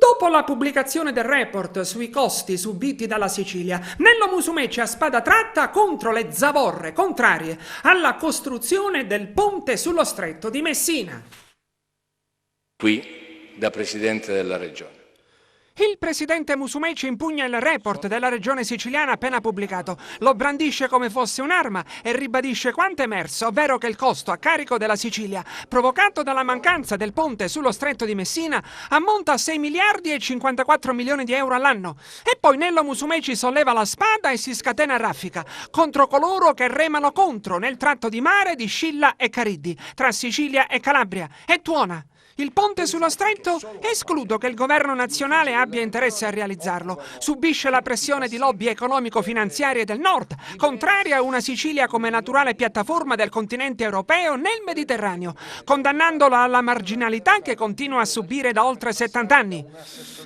Dopo la pubblicazione del report sui costi subiti dalla Sicilia, Nello Musumeci a spada tratta contro le zavorre contrarie alla costruzione del ponte sullo stretto di Messina. Qui, da Presidente della Regione. Il presidente Musumeci impugna il report della regione siciliana appena pubblicato, lo brandisce come fosse un'arma e ribadisce quanto emerso, ovvero che il costo a carico della Sicilia, provocato dalla mancanza del ponte sullo stretto di Messina, ammonta a 6 miliardi e 54 milioni di euro all'anno. E poi Nello Musumeci solleva la spada e si scatena a raffica contro coloro che remano contro nel tratto di mare di Scilla e Cariddi, tra Sicilia e Calabria, e tuona. Il ponte sullo stretto? Escludo che il governo nazionale abbia interesse a realizzarlo. Subisce la pressione di lobby economico-finanziarie del nord, contraria a una Sicilia come naturale piattaforma del continente europeo nel Mediterraneo, condannandola alla marginalità che continua a subire da oltre 70 anni.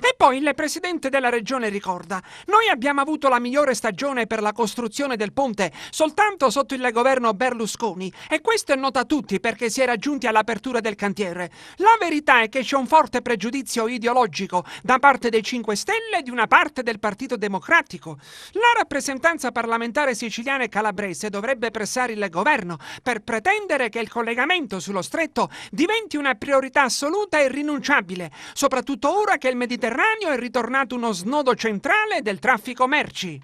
E poi il presidente della regione ricorda: noi abbiamo avuto la migliore stagione per la costruzione del ponte soltanto sotto il governo Berlusconi, e questo è nota a tutti perché si è raggiunti all'apertura del cantiere. La verità è che c'è un forte pregiudizio ideologico da parte dei 5 Stelle e di una parte del Partito Democratico. La rappresentanza parlamentare siciliana e calabrese dovrebbe pressare il governo per pretendere che il collegamento sullo stretto diventi una priorità assoluta e irrinunciabile, soprattutto ora che il Mediterraneo è ritornato uno snodo centrale del traffico merci.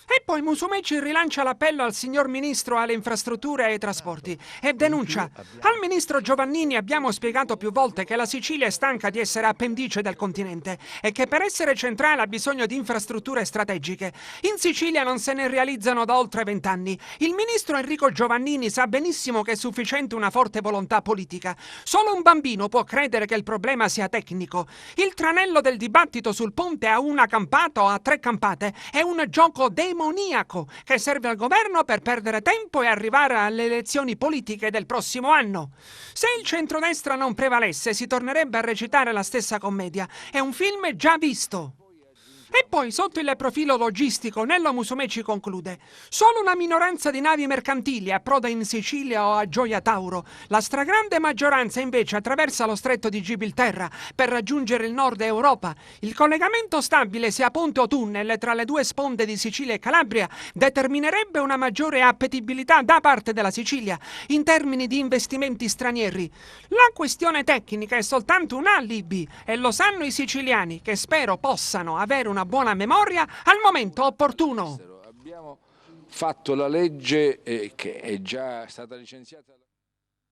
E poi Musumeci rilancia l'appello al signor Ministro alle Infrastrutture e ai Trasporti e denuncia: al Ministro Giovannini abbiamo spiegato più volte che la Sicilia è stanca di essere appendice del continente e che per essere centrale ha bisogno di infrastrutture strategiche. In Sicilia non se ne realizzano da oltre 20 anni. Il Ministro Enrico Giovannini sa benissimo che è sufficiente una forte volontà politica. Solo un bambino può credere che il problema sia tecnico. Il tranello del dibattito sul ponte a una campata o a 3 campate è un gioco demoniaco che serve al governo per perdere tempo e arrivare alle elezioni politiche del prossimo anno. Se il centrodestra non prevalesse, si tornerebbe a recitare la stessa commedia. È un film già visto. E poi, sotto il profilo logistico, Nello Musumeci conclude: solo una minoranza di navi mercantili approda in Sicilia o a Gioia Tauro. La stragrande maggioranza invece attraversa lo stretto di Gibilterra per raggiungere il nord Europa. Il collegamento stabile, sia ponte o tunnel, tra le 2 sponde di Sicilia e Calabria determinerebbe una maggiore appetibilità da parte della Sicilia in termini di investimenti stranieri. La questione tecnica è soltanto un alibi e lo sanno i siciliani, che spero possano avere una buona memoria al momento opportuno. Abbiamo fatto la legge che è già stata licenziata.